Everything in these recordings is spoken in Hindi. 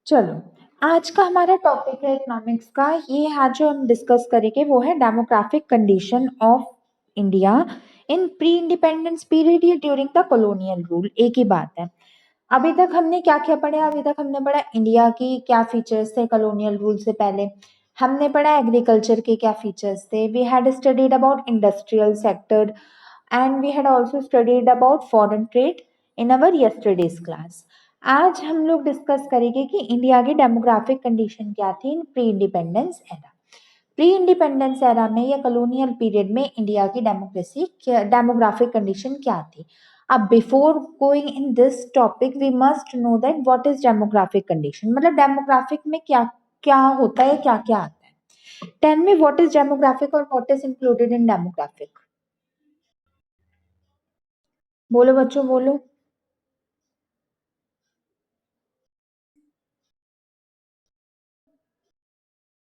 चलो, आज का हमारा टॉपिक है इकोनॉमिक्स का। ये आज जो हम डिस्कस करेंगे वो है demographic condition of India in pre independence period या ड्यूरिंग द कॉलोनियल रूल। एक ही बात है। अभी तक हमने क्या क्या पढ़ा? अभी तक हमने पढ़ा इंडिया की क्या फीचर्स थे कॉलोनियल रूल से पहले। हमने पढ़ा एग्रीकल्चर के क्या फीचर्स थे। We had studied about industrial sector and we had also studied about foreign trade in our yesterday's class. आज हम लोग डिस्कस करेंगे कि इंडिया की डेमोग्राफिक कंडीशन क्या थी in pre independence era. Pre independence era में या कॉलोनियल पीरियड में इंडिया की डेमोग्राफिक कंडीशन क्या थी। अब before going in this topic we must know that what is demographic condition, मतलब डेमोग्राफिक में क्या क्या होता है, क्या क्या आता है। Tell me what is demographic और what is included in demographic. बोलो बच्चों बोलो।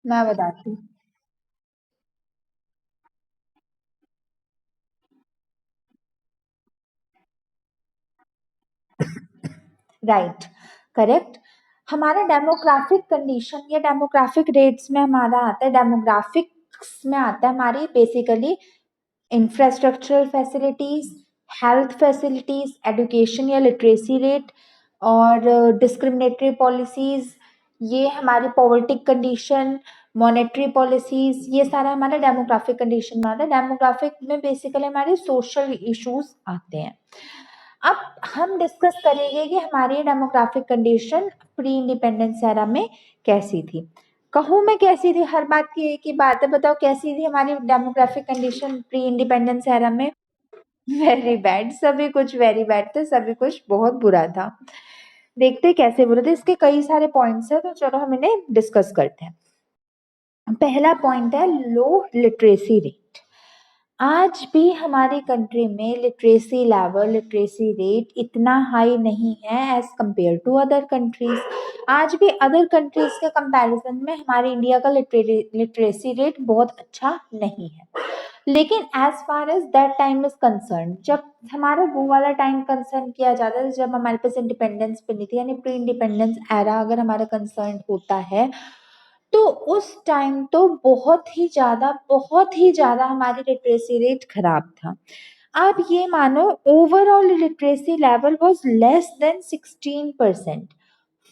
मैं बताती हूँ। Right, correct. हमारा डेमोग्राफिक कंडीशन या डेमोग्राफिक रेट्स में हमारा आता है, डेमोग्राफिक्स में आता है हमारी basically infrastructural facilities, health facilities, education या लिटरेसी रेट और डिस्क्रिमिनेटरी पॉलिसीज। ये हमारी पॉवर्टी कंडीशन, मॉनेटरी पॉलिसीज, ये सारा हमारा डेमोग्राफिक कंडीशन में आता है। डेमोग्राफिक में बेसिकली हमारे सोशल इश्यूज आते हैं। अब हम डिस्कस करेंगे कि हमारी demographic condition pre independence era में कैसी थी। कहूँ मैं कैसी थी? हर बात की एक ही बात है, बताओ कैसी थी हमारी demographic condition pre independence era में? वेरी बैड, सभी कुछ वेरी बैड था, सभी कुछ बहुत बुरा था। देखते कैसे बुरा था, इसके कई सारे पॉइंट्स है, तो चलो हम इन्हें डिस्कस करते हैं। पहला पॉइंट है लो लिटरेसी रेट। आज भी हमारी कंट्री में लिटरेसी लेवल, लिटरेसी रेट इतना हाई नहीं है as compare to other countries. आज भी अदर कंट्रीज के कंपैरिजन में हमारे इंडिया का लिटरेसी रेट बहुत अच्छा नहीं है। लेकिन as far as that time is concern, जब हमारा वो वाला टाइम कंसर्न किया जाता है जब हमारे पास इंडिपेंडेंस बनी थी, यानी प्री इंडिपेंडेंस एरा अगर हमारा कंसर्न होता है, तो उस टाइम तो बहुत ही ज़्यादा हमारी लिटरेसी रेट खराब था। आप ये मानो overall literacy level was less than 16%।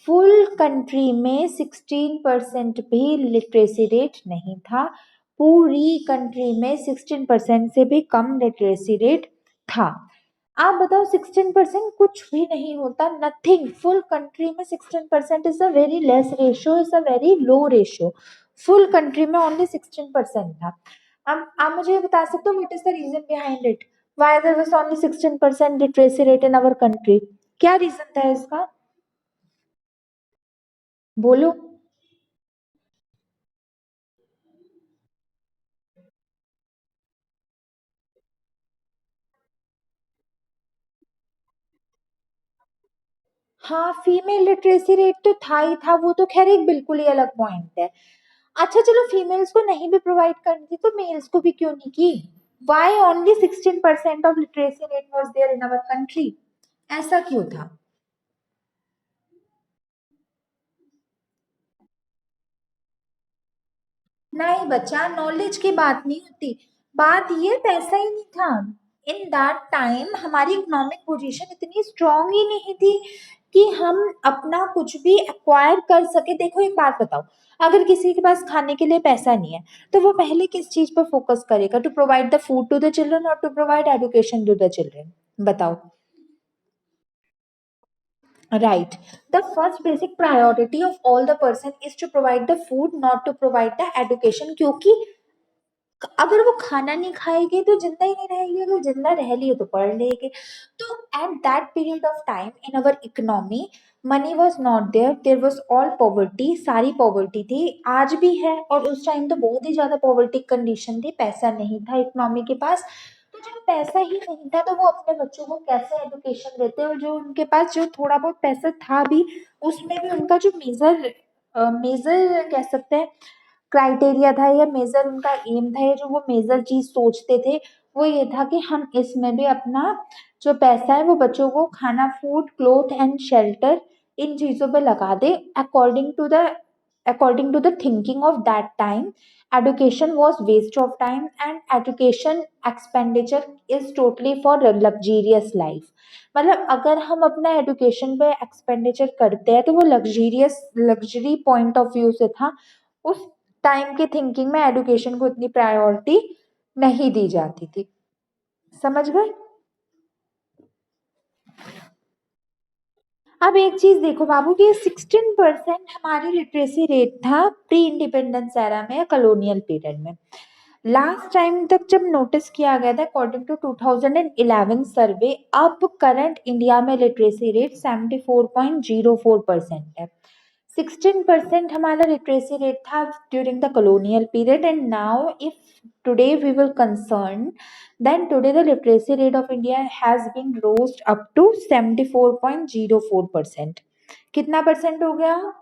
Full country में 16% भी लिटरेसी रेट नहीं था। पूरी कंट्री में 16% से भी कम लिटरेसी रेट था। आप बताओ 16% कुछ भी नहीं होता, नथिंग। फुल कंट्री में 16% is a very less ratio, is a very low ratio. Full country में ओनली 16% था। अब आप मुझे ये बता सकते हो what is the reason behind it, why there was only 16% literacy rate in our country? क्या रीजन था इसका? बोलो। हाँ, फीमेल लिटरेसी रेट तो था ही था, वो तो खैर एक बिल्कुल ही अलग पॉइंट है। अच्छा चलो, फीमेल्स को नहीं भी प्रोवाइड करनी थी तो मेल्स को भी क्यों नहीं की? Why only 16% of literacy rate was there in our country? ऐसा क्यों था? नहीं बच्चा, नॉलेज की बात नहीं होती, बात ये पैसा ही नहीं था। इन दैट टाइम हमारी इकोनॉमिक पोजीशन इतनी स्ट्रांग ही नहीं थी कि हम अपना कुछ भी एक्वायर कर सके। देखो एक बात बताओ, अगर किसी के पास खाने के लिए पैसा नहीं है तो वो पहले किस चीज पर फोकस करेगा? To provide the food to the children और to provide education to the children? बताओ। Right. The first basic priority of all the person is to provide the food, not to provide the education. क्योंकि अगर वो खाना नहीं खाएगी तो जिंदा ही नहीं रहेगी, अगर जिंदा रह लिए तो पढ़ लेगी। तो at that period of time in our economy money was not there, there was all poverty, सारी पॉवर्टी थी, आज भी है। और उस टाइम तो बहुत ही ज्यादा पॉवर्टी कंडीशन थी, पैसा नहीं था इकोनॉमी के पास। तो जब पैसा ही नहीं था तो वो अपने बच्चों को कैसे एजुकेशन देते? और जो उनके पास जो थोड़ा बहुत पैसा था भी, उसमें भी उनका जो मेजर मेजर कह सकते हैं क्राइटेरिया था या मेजर उनका एम था, या जो वो मेजर चीज सोचते थे वो ये था कि हम इसमें भी अपना जो पैसा है वो बच्चों को खाना, food, cloth and shelter in चीज़ों पे लगा दे according to the thinking of that time. Education was waste of time and education expenditure is totally for luxurious life. मतलब अगर हम अपना एजुकेशन पे एक्सपेंडिचर करते हैं तो वो लग्जरी पॉइंट ऑफ व्यू से था। उस टाइम की थिंकिंग में एजुकेशन को इतनी प्रायोरिटी नहीं दी जाती थी। समझ गए? अब एक चीज देखो बाबू कि 16% हमारी लिटरेसी रेट था प्री इंडिपेंडेंस एरा में या कॉलोनियल पीरियड में। लास्ट टाइम तक जब नोटिस किया गया था अकॉर्डिंग टू 2011 सर्वे, अब करंट इंडिया में लिटरेसी रेट 74.04% है। 16% हमारा लिटरेसी रेट था during the colonial period, and now if today we will concern, then today the literacy rate of India has been rose up to 74.04%. कितना परसेंट हो गया?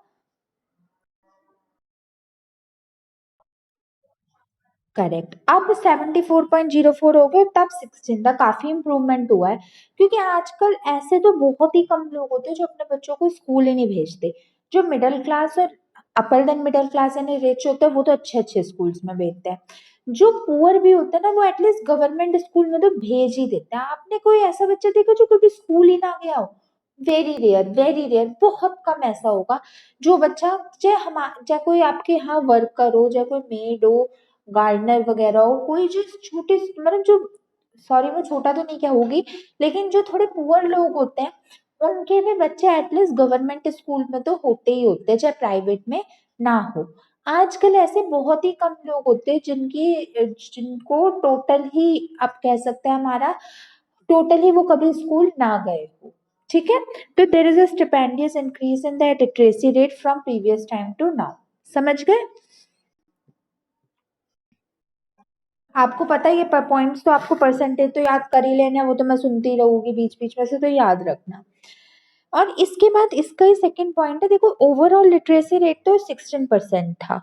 करेक्ट। अब 74.04 हो गए, तब 16 का काफी इंप्रूवमेंट हुआ है, क्योंकि आजकल ऐसे तो बहुत ही कम लोग होते हैं जो अपने बच्चों को स्कूल ही नहीं भेजते। जो मिडिल क्लास और अपर देन मिडिल क्लास यानी रिच होते हैं वो तो अच्छे अच्छे स्कूल्स में भेजते हैं। जो पुअर भी होते हैं ना वो एटलीस्ट गवर्नमेंट स्कूल में तो भेज ही देते हैं। आपने कोई ऐसा बच्चा देखा जो कभी स्कूल ही ना गया हो? वेरी रेयर, बहुत कम ऐसा होगा जो बच्चा, चाहे कोई आपके यहाँ वर्कर हो, चाहे कोई मेड हो, गार्डनर वगैरह हो, कोई जो छोटे मतलब जो, सॉरी मैं छोटा तो नहीं कहूंगी, लेकिन जो थोड़े पुअर लोग होते हैं उनके भी बच्चे एटलीस्ट गवर्नमेंट स्कूल में तो होते ही होते हैं, चाहे प्राइवेट में ना हो। आजकल ऐसे बहुत ही कम लोग होते हैं जिनको टोटल ही आप कह सकते हैं हमारा टोटल ही वो कभी स्कूल ना गए हो। ठीक है? तो there is a stupendous increase in the literacy rate from previous time to now. समझ गए? आपको पता है ये पॉइंट्स तो आपको परसेंटेज तो याद कर ही लेना है, वो तो मैं सुनती रहूंगी बीच बीच में से, तो याद रखना। और इसके बाद इसका ही सेकंड पॉइंट है, देखो ओवरऑल लिटरेसी रेट तो 16% था,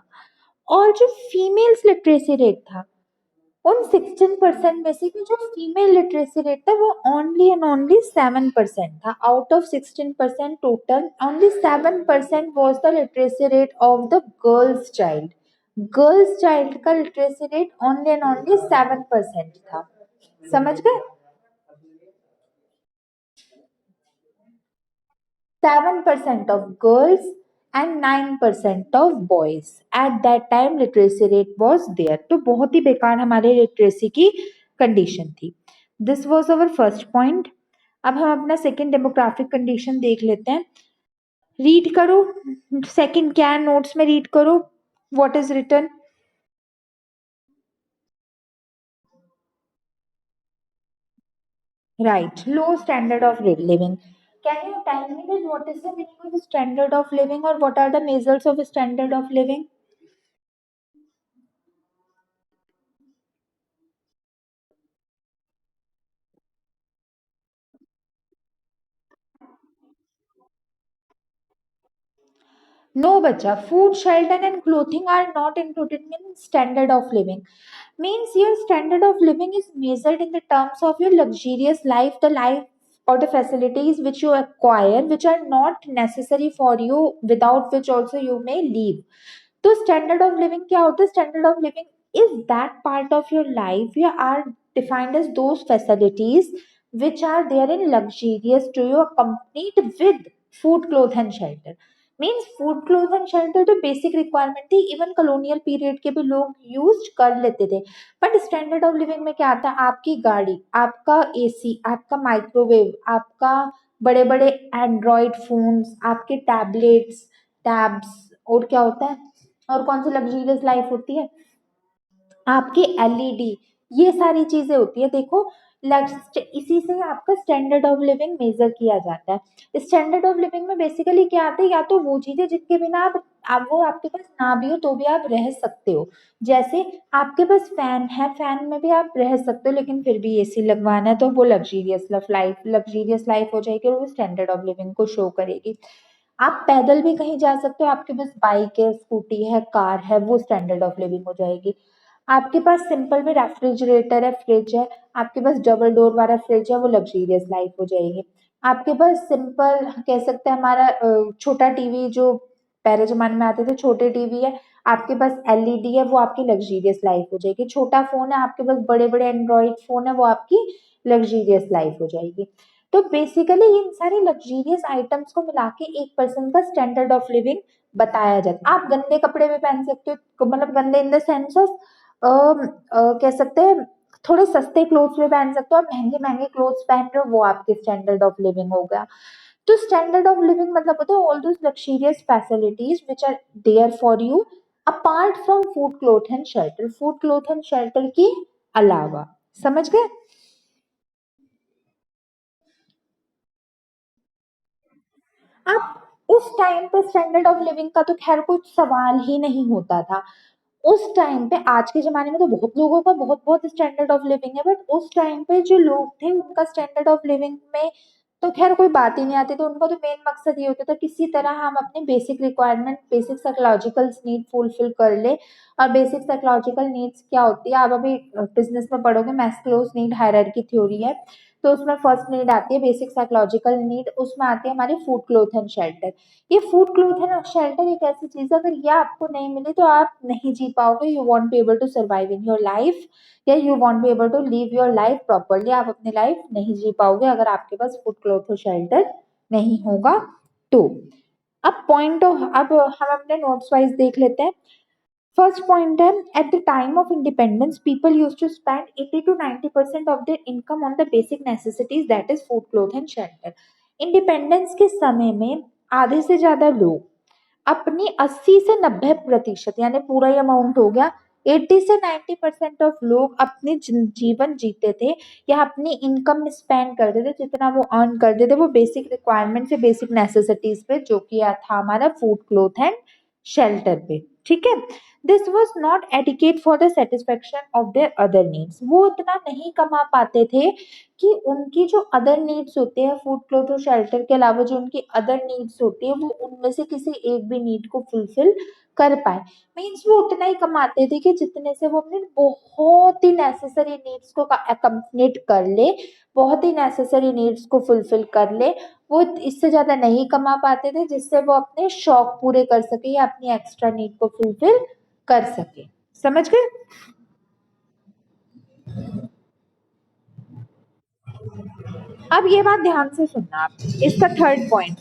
और जो फीमेल्स लिटरेसी रेट था उन 16% में से कि जो फीमेल लिटरेसी रेट था वो ओनली एंड ओनली 7% था। Out of 16% total, only 7% was the literacy rate of the girls child. Girls child का literacy rate only and only 7% था। समझ गए? 7% of girls and 9% of boys at that time literacy rate was there। तो बहुत ही बेकार हमारे लिटरेसी की कंडीशन थी। This was our first point. अब हम अपना सेकेंड डेमोग्राफिक कंडीशन देख लेते हैं। रीड करो, सेकेंड क्या है नोट्स में, रीड करो what is written. Right, low standard of living. Can you tell me that what is the meaning of standard of living और what are the measures of standard of living? No, bacha. Food, shelter, and clothing are not included in standard of living. Means your standard of living is measured in the terms of your luxurious life, the life or the facilities which you acquire, which are not necessary for you, without which also you may live. तो स्टैंडर्ड ऑफ लिविंग क्या होता है? Standard of living is that part of your life you are defined as those facilities which are there in luxurious to you accompanied with food clothes and shelter। Means food cloth and shelter तो बेसिक रिक्वायरमेंट थी, इवन कॉलोनियल पीरियड के भी लोग यूज कर लेते थे। बट स्टैंडर्ड ऑफ लिविंग में क्या आता है? आपकी गाड़ी, आपका एसी, आपका माइक्रोवेव, आपका बड़े बड़े एंड्रॉयड फोन्स, आपके टैबलेट्स, टैब्स, और क्या होता है, और कौन सी लग्जरियस लाइफ होती है? आपकी एलईडी, ये सारी चीजें होती है। देखो इसी से आपका स्टैंडर्ड ऑफ लिविंग मेजर किया जाता है। स्टैंडर्ड ऑफ लिविंग में बेसिकली क्या आता है? या तो वो चीजें जिनके बिना आप वो आपके पास ना भी हो तो भी आप रह सकते हो। जैसे आपके पास फैन है, फैन में भी आप रह सकते हो, लेकिन फिर भी एसी लगवाना है तो वो लग्जरियस लाइफ हो जाएगी और वो स्टैंडर्ड ऑफ लिविंग को शो करेगी। आप पैदल भी कहीं जा सकते हो, आपके पास बाइक है, स्कूटी है, कार है, वो स्टैंडर्ड ऑफ लिविंग हो जाएगी। आपके पास सिंपल में रेफ्रिजरेटर है, फ्रिज है, आपके पास डबल डोर वाला फ्रिज है, वो लग्जरियस लाइफ हो जाएगी। आपके पास सिंपल कह सकते हैं हमारा छोटा टीवी जो पहले ज़माने में आते थे छोटे टीवी है, आपके पास एलईडी है वो आपकी लग्ज़रियस लाइफ़ हो जाएगी। छोटा फ़ोन है आपके पास बड़े-बड़े एंड्रॉइड फ़ोन है वो आपकी लग्ज़रियस लाइफ़ हो जाएगी। तो बेसिकली इन सारे लग्ज़रियस आइटम्स को मिला के एक पर्सन का स्टैंडर्ड ऑफ लिविंग बताया जाता है। आप गंदे कपड़े भी पहन सकते हो मतलब गंदे इन द सेंस ऑफ कह सकते हैं थोड़े सस्ते क्लोथ्स भी पहन सकते हो और महंगे-महंगे क्लोथ्स पहन रहे हो वो आपके स्टैंडर्ड ऑफ लिविंग हो गया। तो स्टैंडर्ड ऑफ लिविंग मतलब होता है all those luxurious facilities which are there for you apart from food cloth and shelter, food cloth and shelter की अलावा। समझ गए? अब उस टाइम पे स्टैंडर्ड ऑफ लिविंग का तो खैर कुछ सवाल ही नहीं होता था। उस टाइम पे आज के ज़माने में तो बहुत लोगों का बहुत-बहुत स्टैंडर्ड ऑफ लिविंग है बट उस टाइम पे जो लोग थे उनका स्टैंडर्ड ऑफ लिविंग में तो ख़ैर कोई बात ही नहीं आती थी। उनका तो मेन मकसद ये होता था किसी तरह हम अपने basic requirement, basic psychological need fulfil कर लें और बेसिक साइकोलॉजिकल नीड्स क्या होती है आप अभी बिज़नेस में पढ़ोगे मैस्लोज़ नीड हायरार्की थ्योरी है। तो उसमें फर्स्ट नीड आती है बेसिक साइकोलॉजिकल नीड उसमें आती है हमारी फूड, क्लॉथ एंड शेल्टर। ये फूड क्लोथ है ना शेल्टर एक ऐसी चीज है अगर ये आपको नहीं मिले तो आप नहीं जी पाओगे you won't be able to survive in your life या you won't be able to live your life properly आप अपनी लाइफ नहीं जी पाओगे अगर आपके पास फूड क्लोथ और शेल्टर नहीं होगा तो अब पॉइंट ऑफ अब हम अपने नोट्स वाइज देख लेते हैं फर्स्ट पॉइंट है at the time of independence people use to spend 80 to 90% of their income on the basic necessities that is food cloth and shelter. Independence के समय में आधे से ज्यादा लोग अपनी 80 से 90% यानी पूरा ही अमाउंट हो गया 80 से 90% ऑफ लोग अपने जीवन जीते थे या अपनी इनकम में स्पेंड करते थे जितना वो अर्न करते थे वो बेसिक रिक्वायरमेंट से बेसिक नेसेसिटीज पे जो कि था हमारा फूड क्लोथ एंड शेल्टर पे। ठीक है this was not adequate for the satisfaction of their other needs वो इतना नहीं कमा पाते थे कि उनकी जो अदर नीड्स होते हैं फूड क्लोथ और शेल्टर के अलावा जो उनकी अदर नीड्स होती है वो उनमें से किसी एक भी नीड को फुलफिल कर पाए मीन्स वो उतना ही कमाते थे कि जितने से वो अपने बहुत ही नेसेसरी नीड्स को अकम्पलीट कर ले बहुत ही नेसेसरी नीड्स को फुलफिल कर ले वो इससे ज्यादा नहीं कमा पाते थे जिससे वो अपने शौक पूरे कर सके या अपनी एक्स्ट्रा नीड को फुलफिल कर सके। समझ गए? अब ये बात ध्यान से सुनना आप इसका थर्ड पॉइंट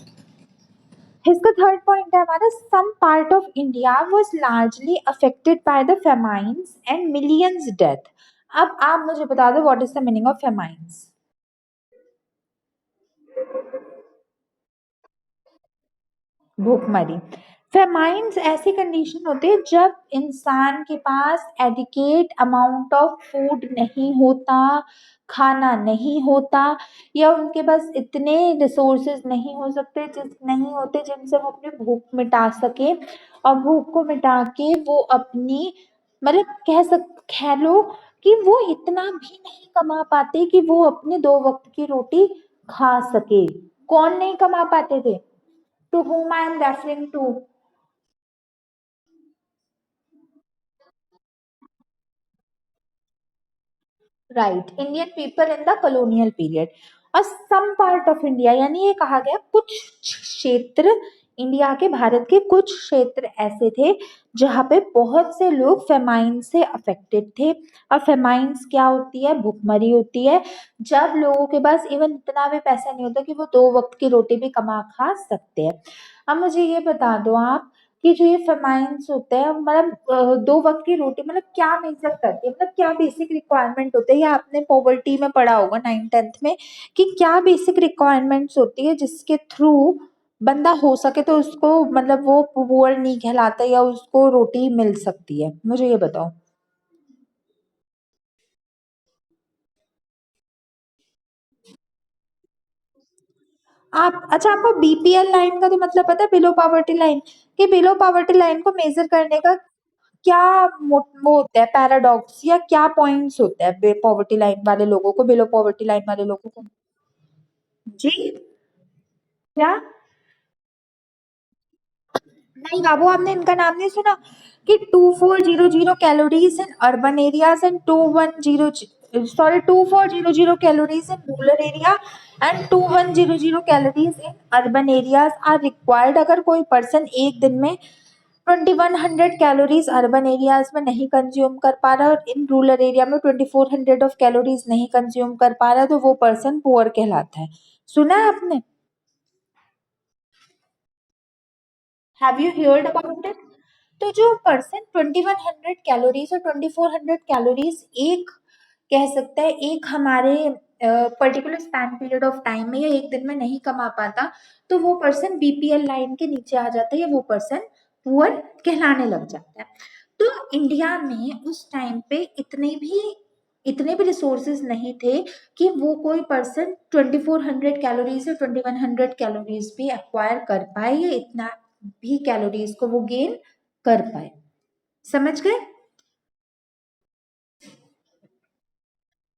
इसका थर्ड पॉइंट है हमारा some part of India was largely affected by the famines and millions death. अब आप मुझे बता दो what is the meaning of famines. भूखमरी। फेमाइन्स ऐसी कंडीशन होती है जब इंसान के पास एडिकेट अमाउंट ऑफ फूड नहीं होता खाना नहीं होता या उनके पास इतने रिसोर्सेज नहीं हो सकते जिस नहीं होते जिनसे वो अपनी भूख मिटा सके और भूख को मिटा के वो अपनी मतलब कह लो कि वो इतना भी नहीं कमा पाते कि वो अपने दो वक्त की रोटी खा सके। कौन नहीं कमा पाते थे? To whom I am referring to? Right Indian people in the colonial period और सम पार्ट ऑफ इंडिया यानी ये कहा गया कुछ क्षेत्र इंडिया के भारत के कुछ क्षेत्र ऐसे थे जहाँ पे बहुत से लोग फेमाइन से अफेक्टेड थे और फेमाइंस क्या होती है भुखमरी होती है जब लोगों के पास इवन इतना भी पैसा नहीं होता कि वो दो वक्त की रोटी भी कमा खा सकते हैं। अब मुझे ये बता दो आप कि जो ये फेमाइन्स होते हैं मतलब दो वक्त की रोटी मतलब क्या मेजर करती है मतलब क्या बेसिक रिक्वायरमेंट होते हैं या आपने पॉवर्टी में पढ़ा होगा 9th 10th में कि क्या बेसिक रिक्वायरमेंट्स होती है जिसके थ्रू बंदा हो सके तो उसको मतलब वो पुअर नहीं कहलाता या उसको रोटी मिल सकती है मुझे ये बताओ। आप अच्छा आपको बीपीएल लाइन का तो मतलब पता है बिलो पॉवर्टी लाइन कि बिलो पॉवर्टी लाइन को मेजर करने का क्या वो होता है पैराडॉक्स या क्या पॉइंट्स होते हैं पॉवर्टी लाइन वाले लोगों को बिलो पॉवर्टी लाइन वाले लोगों को? जी क्या? नहीं बाबू आपने इनका नाम नहीं सुना कि 2400 calories in urban areas and 2100 sorry, 2400 calories in rural area and 2100 calories in urban areas are required. अगर कोई पर्सन एक दिन में 2100 कैलोरीज अर्बन एरियाज में नहीं कंज्यूम कर पा रहा और इन रूरल एरिया में 2400 ऑफ कैलोरीज नहीं कंज्यूम कर पा रहा, तो वो पर्सन पुअर कहलाता है। सुना है आपने? Have you heard about it? तो जो पर्सन 2100 कैलोरीज और 2400 कैलोरीज एक कह सकता है एक हमारे particular span period of time में या एक दिन में नहीं कमा पाता, तो वो पर्सन बीपीएल लाइन के नीचे आ जाता है या वो पर्सन पुअर कहलाने लग जाता है। तो इंडिया में उस टाइम पे इतने भी रिसोर्सेज नहीं थे कि वो कोई पर्सन 2400 कैलोरीज या 2100 कैलोरीज भी एक्वायर कर पाए या इतना भी कैलोरीज को वो गेन कर पाए। समझ गए?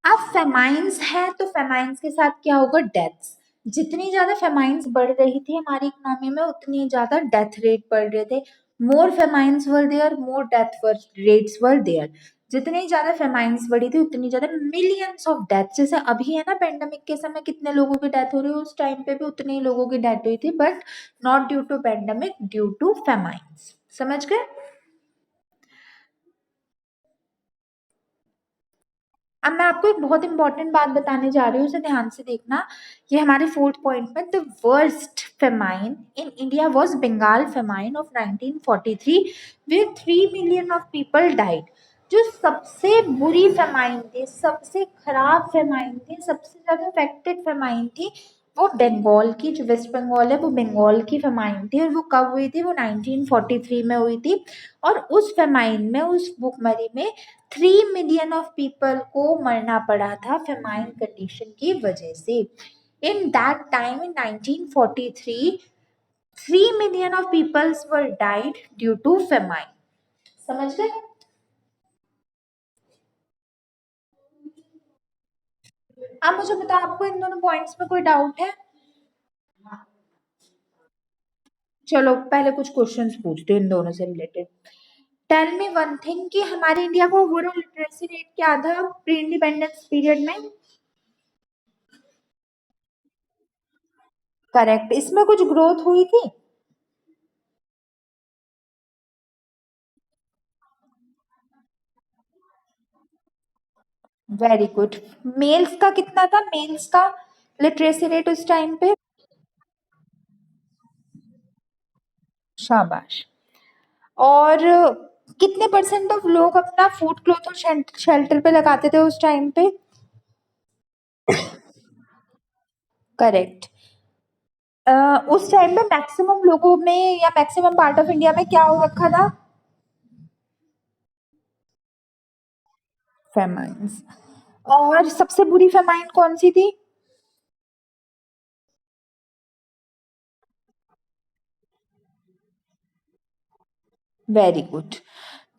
अब फेमाइंस है तो फेमाइंस के साथ क्या होगा? डेथ्स। जितनी ज्यादा फेमाइंस बढ़ रही थी हमारी इकोनॉमी में उतनी ज्यादा डेथ रेट बढ़ रहे थे। More famines were there, more death rates were there. जितनी ज्यादा फेमाइंस बढ़ी थी उतनी ज्यादा मिलियंस ऑफ डेथ, जैसे अभी है ना पेंडेमिक के समय कितने लोगों की डेथ हो रही है, उस टाइम पे भी उतने ही लोगों की डेथ हुई थी, but not due to pandemic, due to famines. समझ गए? अब मैं आपको एक बहुत इंपॉर्टेंट बात बताने जा रही हूँ, उसे ध्यान से देखना। ये हमारे फोर्थ पॉइंट में, the worst famine in India was Bengal famine of 1943 with 3 million of people died. जो सबसे बुरी फेमाइन थी, सबसे खराब फेमाइन थी, सबसे ज्यादा इफेक्टेड फेमाइन थी, वो बंगाल की, जो वेस्ट बंगाल है वो बंगाल की फेमाइन थी। और वो कब हुई थी? वो 1943 में हुई थी। और उस फेमाइन में, उस भुखमरी में 3 मिलियन ऑफ पीपल को मरना पड़ा था फेमाइन कंडीशन की वजह से। In that time in 1943 3 million of peoples were died due to famine. समझ गए? आप मुझे बताओ, आपको इन दोनों पॉइंट्स में कोई डाउट है? चलो पहले कुछ क्वेश्चंस पूछते हैं इन दोनों से related. Tell me one thing कि हमारे इंडिया का ओवरऑल लिटरेसी रेट क्या था प्री इंडिपेंडेंस पीरियड में? करेक्ट। इसमें कुछ ग्रोथ हुई थी? Very good. मेल्स का कितना था, मेल्स का लिटरेसी रेट उस टाइम पे? शाबाश। और कितने परसेंट ऑफ लोग अपना फूड क्लॉथ और शेल्टर पे लगाते थे उस टाइम पे? करेक्ट। उस टाइम पे मैक्सिमम लोगों में या मैक्सिमम पार्ट ऑफ इंडिया में क्या हो रखा था? फेमाइंस। और सबसे बुरी फेमाइन कौन सी थी? Very good.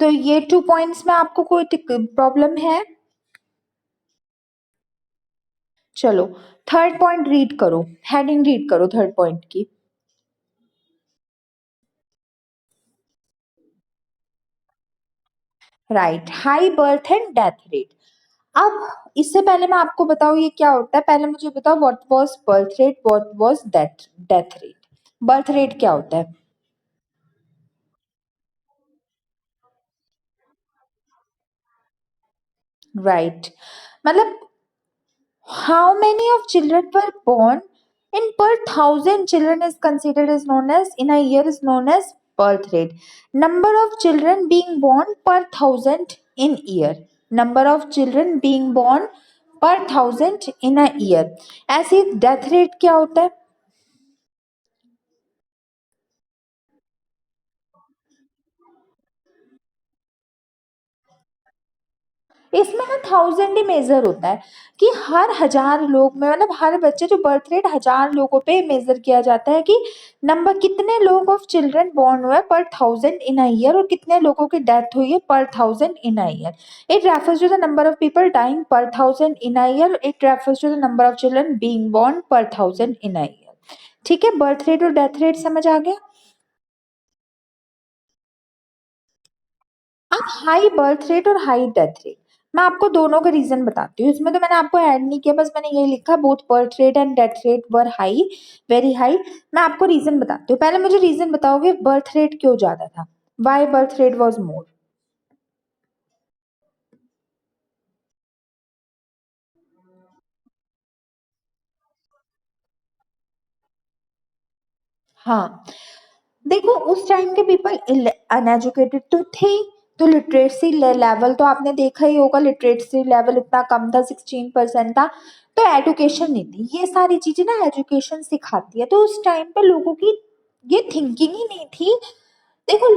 तो ये 2 पॉइंट्स में आपको कोई प्रॉब्लम है? चलो थर्ड पॉइंट रीड करो, हेडिंग रीड करो थर्ड पॉइंट की। Right, high birth and death rate. अब इससे पहले मैं आपको बताऊं ये क्या होता है, पहले मुझे बताओ what was birth rate, what was death death rate. Birth rate क्या होता है? राइट। मतलब how many of children were born in per thousand children is considered as known as, in a year is known as birth rate. Number of children being born per thousand in year, number of children being born per thousand in a year। ऐसे डेथ रेट क्या होता है? इसमें ना 1000 ही मेजर होता है कि हर 1000 लोग में, मतलब हर बच्चे, जो बर्थ रेट 1000 लोगों पे मेजर किया जाता है कि नंबर कितने लोग ऑफ चिल्ड्रन बॉर्न हुए पर 1000 इन अ ईयर और कितने लोगों की डेथ हुई है per 1000 in a year. It refers to the number of people dying per 1000 in a year, it refers to the number of children being born per 1000 in a year. ठीक है, बर्थ रेट और डेथ रेट समझ आ गया। अब हाई बर्थ रेट और हाई डेथ रेट, मैं आपको दोनों का रीजन बताती हूँ। इसमें तो मैंने आपको ऐड नहीं किया, बस मैंने ये लिखा both birth rate and death rate were high, very high. मैं आपको रीजन बताती हूँ। पहले मुझे रीजन बताओगे बर्थ रेट क्यों ज्यादा था, why birth rate was more? हाँ, देखो उस टाइम के पीपल अनएजुकेटेड तो थे, तो लिटरेसी लेवल तो आपने देखा ही होगा, लिटरेसी लेवल इतना कम था, 16% था। तो एजुकेशन नहीं थी, ये सारी चीजें ना एजुकेशन सिखाती है। तो उस टाइम पे लोगों की ये थिंकिंग ही नहीं थी। देखो,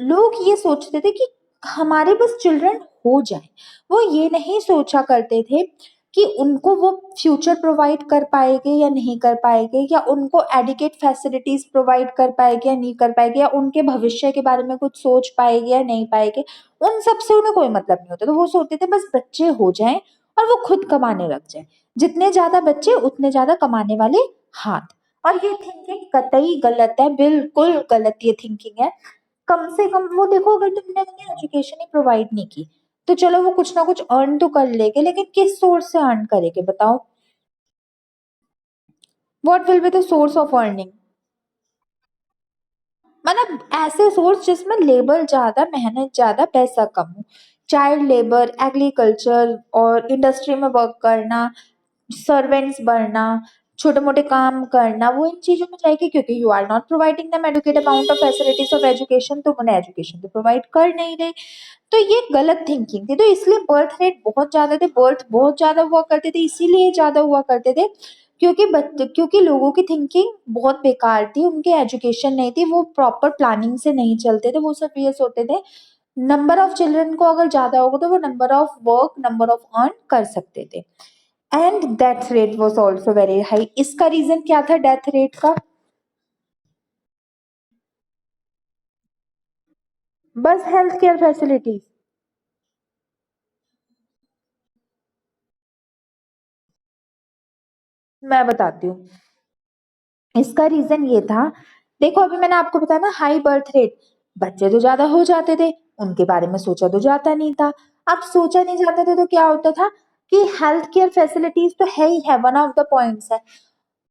लोग ये सोचते थे कि हमारे बस चिल्ड्रन हो जाए। वो ये नहीं सोचा करते थे कि उनको वो फ्यूचर प्रोवाइड कर पाएंगे या नहीं कर पाएंगे, या उनको एडिकेट फैसिलिटीज प्रोवाइड कर पाएंगे या नहीं कर पाएंगे, या उनके भविष्य के बारे में कुछ सोच पाएंगे या नहीं पाएंगे। उन सब से उन्हें कोई मतलब नहीं होता। तो वो सोचते थे बस बच्चे हो जाएं और वो खुद कमाने लग जाए। जितने ज्यादा बच्चे उतने ज्यादा कमाने वाले हाथ। और ये थिंकिंग कतई गलत है, बिल्कुल गलत ये थिंकिंग है। कम से कम वो देखो, अगर तुमने उन्हें एजुकेशन ही प्रोवाइड नहीं की, तो चलो वो कुछ ना कुछ अर्न तो कर लेंगे, लेकिन किस सोर्स से अर्न करेंगे बताओ? What will be the source of earning? मतलब ऐसे सोर्स जिसमें लेबर ज्यादा, मेहनत ज्यादा, पैसा कम हो। चाइल्ड लेबर, एग्रीकल्चर और इंडस्ट्री में वर्क करना, सर्वेंट्स बनना, छोटे मोटे काम करना, वो इन चीजों में जाएगी, क्योंकि you are not providing them adequate amount of facilities of education, तो उन्हें एजुकेशन तो प्रोवाइड कर नहीं रहे। तो ये गलत थिंकिंग थी। तो इसलिए बर्थ रेट बहुत ज्यादा थे, बर्थ बहुत ज्यादा हुआ करते थे, इसीलिए ज्यादा हुआ करते थे क्योंकि बच्चे, क्योंकि लोगों की थिंकिंग बहुत बेकार थी, उनकी एजुकेशन नहीं थी, वो प्रॉपर प्लानिंग से नहीं चलते थे। वो सब ये सोचते थे नंबर ऑफ चिल्ड्रन को अगर ज्यादा होगा तो वो number of work, number of earn कर सकते थे। And death rate was also very high. इसका रीजन क्या था डेथ रेट का? बस हेल्थ केयर फैसिलिटीज। मैं बताती हूँ। इसका रीजन ये था, देखो अभी मैंने आपको बताया ना हाई बर्थ रेट, बच्चे तो ज्यादा हो जाते थे, उनके बारे में सोचा तो जाता नहीं था। अब सोचा नहीं जाता था तो क्या होता था कि हेल्थ केयर फैसिलिटीज तो है ही है, वन ऑफ द पॉइंट्स है।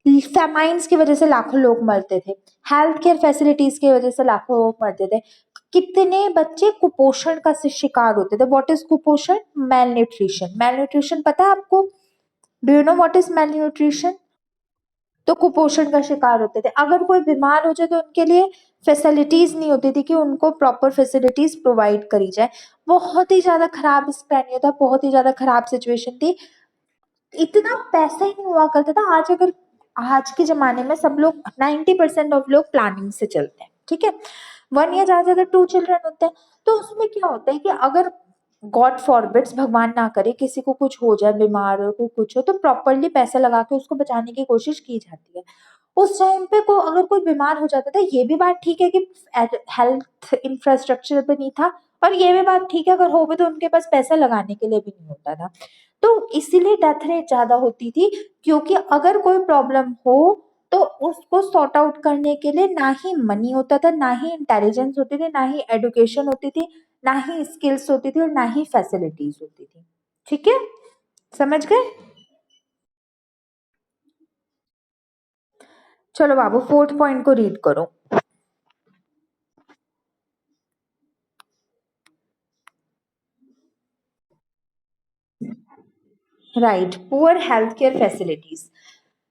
फेमाइन्स की वजह से लाखों लोग मरते थे, हेल्थ केयर फैसिलिटीज की वजह से लाखों लोग मरते थे। कितने बच्चे कुपोषण का शिकार होते थे? व्हाट इज कुपोषण? Mail nutrition. मेल न्यूट्रिशन पता है आपको? Do you know what is male nutrition? तो कुपोषण का शिकार होते थे। अगर कोई बीमार हो जाए तो उनके लिए फैसिलिटीज नहीं होती थी कि उनको प्रॉपर फैसिलिटीज प्रोवाइड करी जाए। बहुत ही ज्यादा खराब स्पेनियो था, बहुत ही ज्यादा खराब सिचुएशन थी। इतना पैसा ही नहीं हुआ करता था। आज अगर आज के जमाने में सब लोग 90% ऑफ लोग प्लानिंग से चलते हैं, ठीक है? वन या ज्यादा अगर टू चिल्ड्रन होते हैं, तो उसमें क्या होता है कि अगर गॉड फॉरबिड्स, भगवान ना करे, किसी को कुछ हो जाए, बीमार हो, को कुछ हो, तो प्रॉपरली पैसा लगा के उसको बचाने की कोशिश की जाती है। उस टाइम पे को अगर कोई बीमार हो जाता था, ये भी बात ठीक है कि हेल्थ इंफ्रास्ट्रक्चर पे नहीं था, और ये भी बात ठीक है अगर हो भी तो उनके पास पैसा लगाने के लिए भी नहीं होता था। तो इसीलिए डेथ रेट ज्यादा होती थी, क्योंकि अगर कोई प्रॉब्लम हो तो उसको सॉर्ट आउट करने के लिए ना ही मनी होता था, ना ही इंटेलिजेंस होती थी, ना ही एडुकेशन होती थी, ना ही स्किल्स होती थी, और ना ही फैसिलिटीज होती थी। ठीक है, समझ गए? चलो बाबू, फोर्थ पॉइंट को रीड करो। Right, poor health care facilities.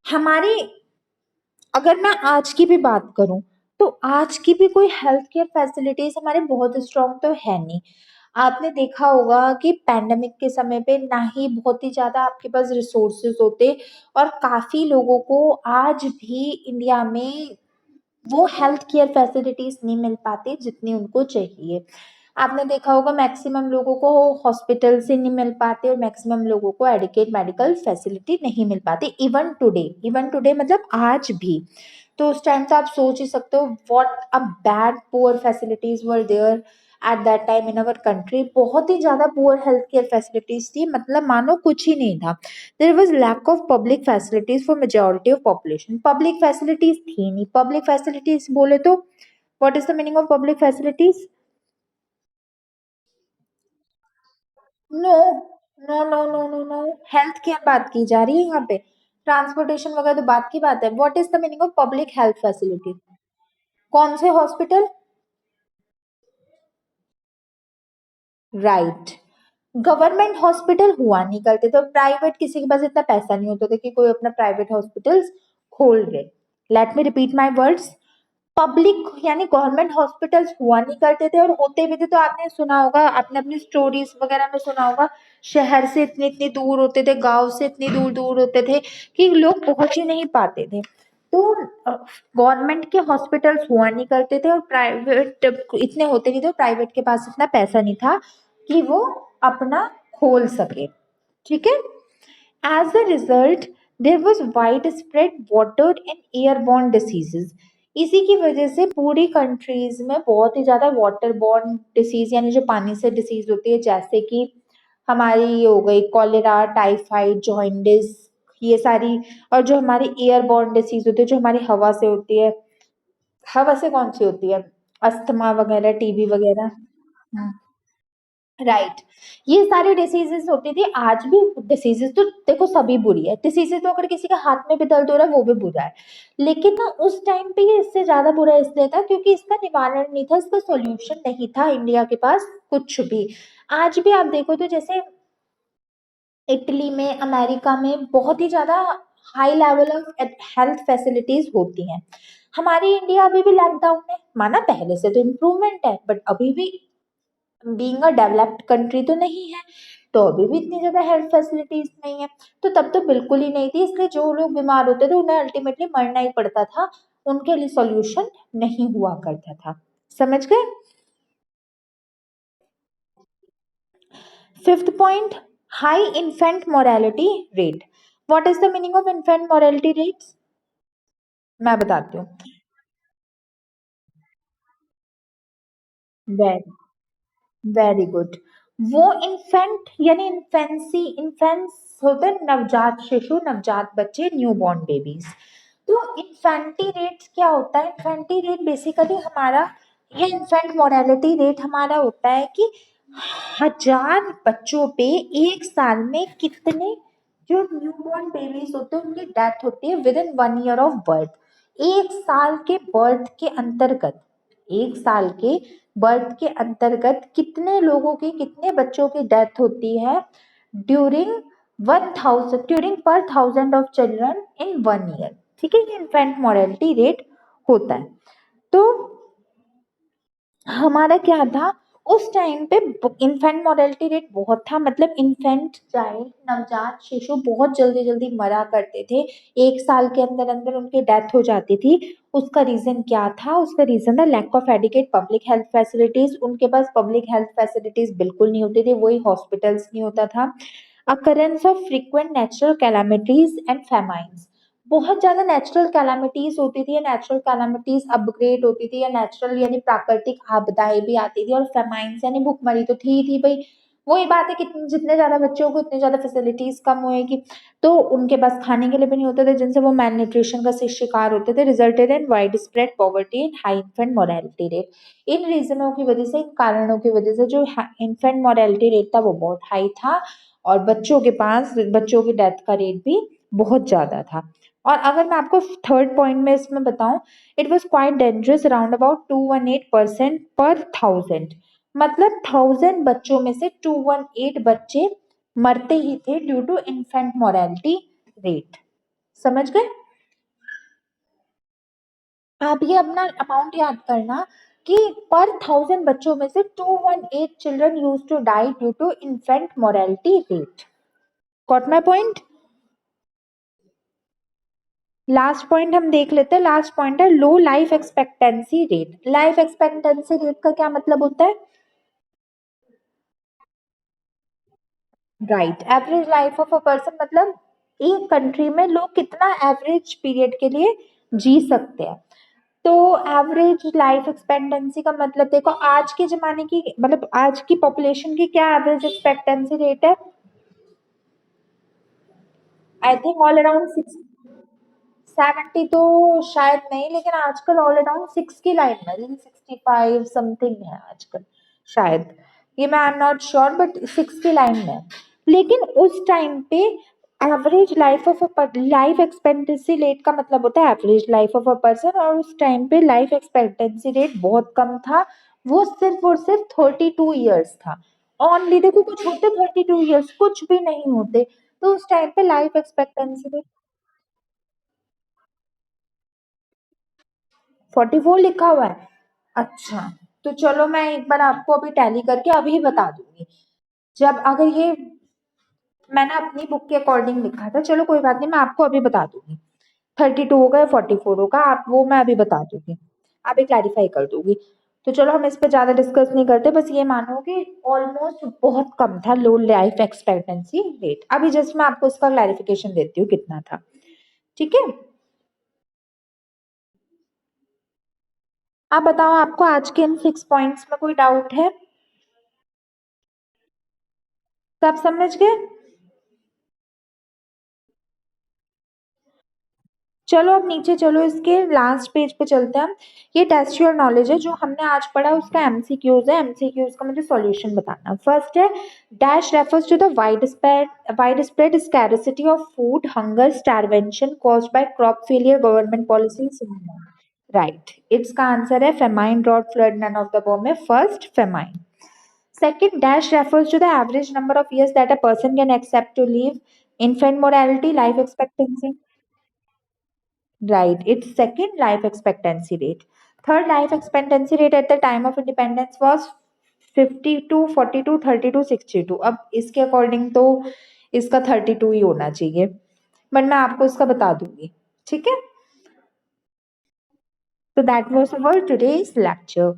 हमारी, अगर मैं आज की भी बात करूं, तो आज की भी कोई हेल्थ केयर फैसिलिटीज हमारे बहुत स्ट्रांग तो है नहीं। आपने देखा होगा कि पैंडेमिक के समय पे ना ही बहुत ही ज्यादा आपके पास रिसोर्सेज होते, और काफी लोगों को आज भी इंडिया में वो हेल्थ केयर फैसिलिटीज नहीं मिल पाती जितनी उनको चाहिए। आपने देखा होगा मैक्सिमम लोगों को हॉस्पिटल से नहीं मिल पाते, और मैक्सिमम लोगों को एडिकेट मेडिकल फैसिलिटी नहीं मिल पाती। इवन टुडे, इवन टुडे मतलब आज भी। तो उस टाइम तो आप सोच ही सकते हो what a bad poor facilities were there at that time in our country. बहुत ही ज्यादा पुअर हेल्थ केयर फैसिलिटीज थी, मतलब मानो कुछ ही नहीं था। There was lack of public facilities for majority of population. Public facilities थी नहीं। पब्लिक फैसिलिटीज बोले तो what is the meaning of public facilities? No, no no no no no, health care बात की जा रही है यहाँ पे, ट्रांसपोर्टेशन वगैरह तो बात की बात है। What is the meaning of public health facility? कौन से हॉस्पिटल? राइट। गवर्नमेंट हॉस्पिटल हुआ नहीं करते थे, प्राइवेट किसी के पास इतना पैसा नहीं होता था कि कोई अपना प्राइवेट हॉस्पिटल्स खोल दे। Let me repeat my words. Public यानी गवर्नमेंट हॉस्पिटल्स हुआ नहीं करते थे, और होते भी थे तो आपने सुना होगा, आपने अपनी स्टोरीज वगैरह में सुना होगा, शहर से इतने इतने दूर होते थे, गांव से इतनी दूर दूर होते थे कि लोग पहुंच ही नहीं पाते थे। तो गवर्नमेंट के हॉस्पिटल्स हुआ नहीं करते थे, और प्राइवेट इतने होते नहीं थे, प्राइवेट के पास इतना पैसा नहीं था कि वो अपना खोल सके। ठीक है। As a result, there was widespread water and airborne diseases. इसी की वजह से पूरी कंट्रीज में बहुत ही ज्यादा वाटर बॉर्न डिसीज यानी जो पानी से डिसीज होती है, जैसे कि हमारी ये हो गई कॉलेरा, टाइफाइड, जॉइंडिस, ये सारी। और जो हमारी एयरबॉर्न डिसीज होती है, जो हमारी हवा से होती है। हवा से कौन सी होती है? अस्थमा वगैरह, टीबी वगैरह। राइट। ये सारी डिसीजेस होती थी, आज भी डिसीजेस तो देखो सभी बुरी है, डिसीजेस तो अगर किसी के हाथ में भी दर्द हो रहा है वो भी बुरा है। लेकिन ना उस टाइम पे ये इससे ज्यादा बुरा इसलिए था क्योंकि इसका निवारण नहीं था, इसका सॉल्यूशन नहीं था इंडिया के पास कुछ भी। आज भी आप देखो तो जैसे इटली में, अमेरिका में बहुत ही ज्यादा high level of health facilities होती हैं। हमारी इंडिया अभी भी लॉकडाउन है, माना पहले से तो इम्प्रूवमेंट है, बट अभी भी बीइंग अ डेवलप्ड कंट्री तो नहीं है। तो अभी भी इतनी ज्यादा हेल्थ फैसिलिटीज नहीं है। तो तब तो बिल्कुल ही नहीं थी, इसलिए जो लोग बीमार होते थे उन्हें अल्टीमेटली मरना ही पड़ता था, उनके लिए सॉल्यूशन नहीं हुआ करता था। समझ गए? Fifth point, high infant morality rate. What is the meaning of infant morality rates? मैं बताती हूँ। Very very good. वो इन्फेंट यानी इन्फेंसी, इन्फेंस होते हैं नवजात शिशु, नवजात बच्चे, न्यू बॉर्न बेबीज। तो इन्फेंटी रेट क्या होता है? इन्फेंटी रेट बेसिकली हमारा, ये इन्फेंट मोरालिटी रेट हमारा होता है कि 1000 बच्चों पे एक साल में कितने जो न्यू बॉर्न बेबीज होते हैं उनकी डेथ होती है with in 1 year of birth. एक साल के बर्थ के अंतर्गत, एक साल के बर्थ के अंतर्गत कितने लोगों की, कितने बच्चों की डेथ होती है ड्यूरिंग 1000, ड्यूरिंग पर 1000 ऑफ चिल्ड्रन इन 1 ईयर। ठीक है, ये इन्फेंट मोरालिटी रेट होता है। तो हमारा क्या था उस टाइम पे, इन्फेंट मोर्टेलिटी रेट बहुत था, मतलब इन्फेंट चाइल्ड, नवजात शिशु बहुत जल्दी जल्दी मरा करते थे, एक साल के अंदर अंदर उनकी डेथ हो जाती थी। उसका रीजन क्या था? उसका रीजन था lack of adequate public health facilities. उनके पास पब्लिक हेल्थ फैसिलिटीज बिल्कुल नहीं होती थी, वही हॉस्पिटल्स नहीं होता था। Occurrence of frequent natural calamities and famines, बहुत ज्यादा नेचुरल कैलामिटीज होती थी, या नेचुरल कैलामिटीज अपग्रेड होती थी, या नेचुरल यानी प्राकृतिक आपदाएं भी आती थी, और फेमाइन्स यानी भुखमरी तो थी ही थी भाई। वही बात है कि जितने ज्यादा बच्चों को उतनी ज्यादा फैसिलिटीज कम होएगी, तो उनके पास खाने के लिए भी नहीं होते थे, जिनसे वो मैल न्यूट्रिशन का शिकार होते थे, resulted in wide spread poverty and high infant morality rate. इन रीजनों की वजह से, इन कारणों की वजह से जो इन्फेंट मोरालिटी रेट था वो बहुत हाई था, और बच्चों के पास, बच्चों की डेथ का रेट भी बहुत ज्यादा था। और अगर मैं आपको थर्ड पॉइंट में इसमें बताऊं, it was quite dangerous, around about 218% पर 1000। मतलब 1000 बच्चों में से 218 बच्चे मरते ही थे due to infant morality rate. समझ गए? आप ये अपना अमाउंट याद करना कि पर 1000 बच्चों में से 218 children use to die due to infant morality rate. Got my point? Last point हम देख लेते हैं। लास्ट पॉइंट है low life expectancy rate. Life expectancy rate का क्या मतलब होता है? Right, average life of a person, मतलब एक कंट्री में लोग कितना एवरेज पीरियड के लिए जी सकते हैं। तो एवरेज लाइफ एक्सपेक्टेंसी का मतलब देखो, आज के जमाने की, मतलब आज की पॉपुलेशन की क्या एवरेज एक्सपेक्टेंसी रेट है? आई थिंक ऑल अराउंड 70 तो शायद नहीं, लेकिन आजकल ऑल अराउंड 6 की लाइन में, 65 समथिंग है आजकल शायद। ये मैं I am not sure, but 6 की लाइन में। लेकिन उस टाइम पे एवरेज लाइफ एक्सपेक्टेंसी रेट का मतलब होता है average life of a person, और उस टाइम पे लाइफ एक्सपेक्टेंसी रेट बहुत कम था, वो सिर्फ और सिर्फ 32 ईयर्स था। ओनली, देखो कुछ होते 32 ईयर्स, कुछ भी नहीं होते। तो उस टाइम पे लाइफ एक्सपेक्टेंसी रेट 44 लिखा हुआ है। अच्छा, तो चलो मैं एक बार आपको अभी टैली करके अभी बता दूंगी। जब अगर ये मैंने अपनी बुक के अकॉर्डिंग लिखा था, चलो कोई बात नहीं, मैं आपको अभी बता दूंगी। 32 होगा या 44 होगा, आप वो मैं अभी बता दूंगी, अभी क्लैरिफाई कर दूंगी। तो चलो हम इस पे ज्यादा डिस्कस नहीं करते, बस ये मानो कि ऑलमोस्ट बहुत कम था लो लाइफ एक्सपेक्टेंसी रेट। अभी जस्ट मैं आपको इसका क्लैरिफिकेशन देती हूँ कितना था। ठीक है, आप बताओ, आपको आज के इन 6 पॉइंट्स में कोई डाउट है? सब समझ गए? चलो अब नीचे चलो, इसके लास्ट पेज पे चलते हैं हम। ये टेस्ट योर नॉलेज है जो हमने आज पढ़ा, उसका एमसीक्यूज है। एमसीक्यूज का मुझे सॉल्यूशन बताना। फर्स्ट है, dash refers to the wide spread scarcity of food, hunger, starvation caused by crop failure, government policies. Right, इसका आंसर है famine, drought, flood, none of the above में first famine. Second, dash refers to the average number of years that a person can accept to live. Infant mortality, life expectancy. Right, it's second, life expectancy rate. Third, life expectancy rate at the time of independence was 52, 42, 32, 62। अब इसके अकॉर्डिंग तो इसका 32 ही होना चाहिए, बट मैं आपको इसका बता दूंगी। ठीक है, तो that was our today's lecture.